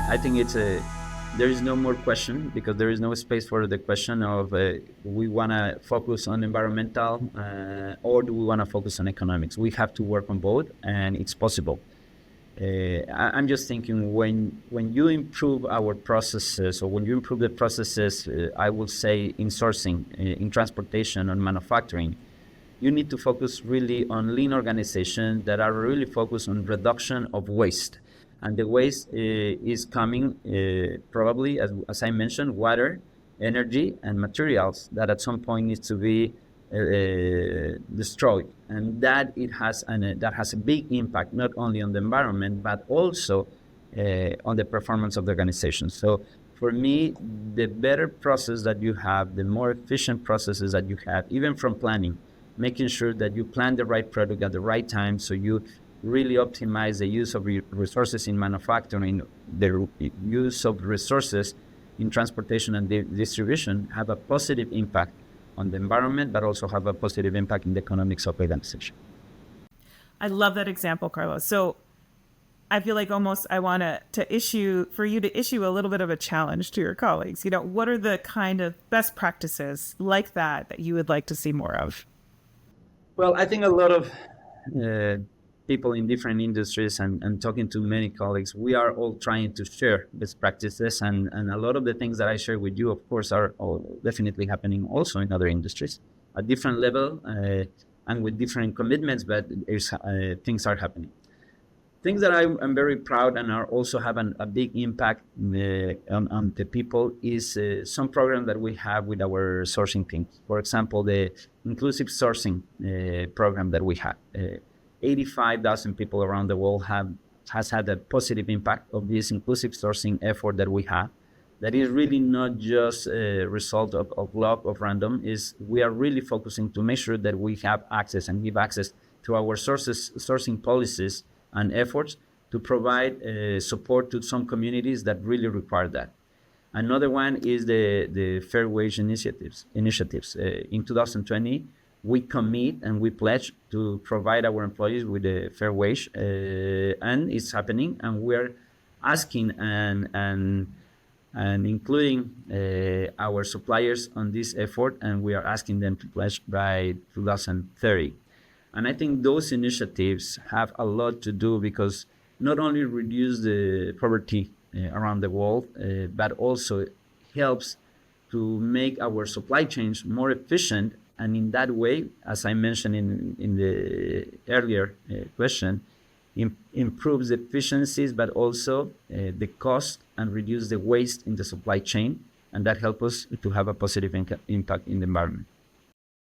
I think there is no more question, because there is no space for the question of we want to focus on environmental or do we want to focus on economics. We have to work on both, and it's possible. I'm just thinking, when you improve our processes, or when you improve the processes, I will say in sourcing, in transportation, on manufacturing, you need to focus really on lean organization that are really focused on reduction of waste. And the waste is coming probably, as I mentioned, water, energy, and materials that at some point needs to be destroyed, and that has a big impact not only on the environment but also on the performance of the organization. So for me, the better process that you have, the more efficient processes that you have, even from planning, making sure that you plan the right product at the right time, so you really optimize the use of resources in manufacturing, the use of resources in transportation and distribution, have a positive impact on the environment, but also have a positive impact in the economics of the organization. I love that example, Carlos. So I feel like almost I want to issue a little bit of a challenge to your colleagues. What are the kind of best practices like that you would like to see more of? Well, I think a lot of people in different industries, and talking to many colleagues, we are all trying to share best practices, and a lot of the things that I share with you, of course, are all definitely happening also in other industries at different level and with different commitments, but things are happening. Things that I'm very proud and are also have a big impact on the people is some program that we have with our sourcing teams. For example, the inclusive sourcing program that we have. 85,000 people around the world has had a positive impact of this inclusive sourcing effort that we have. That is really not just a result of luck, of random. Is we are really focusing to make sure that we have access and give access to our sourcing policies and efforts to provide support to some communities that really require that. Another one is the fair wage initiatives. In 2020, we commit and we pledge to provide our employees with a fair wage, and it's happening. And we're asking and including our suppliers on this effort, and we are asking them to pledge by 2030. And I think those initiatives have a lot to do, because not only reduce the poverty around the world, but also helps to make our supply chains more efficient. And in that way, as I mentioned in the earlier question, improves efficiencies, but also the cost, and reduce the waste in the supply chain. And that helps us to have a positive impact in the environment.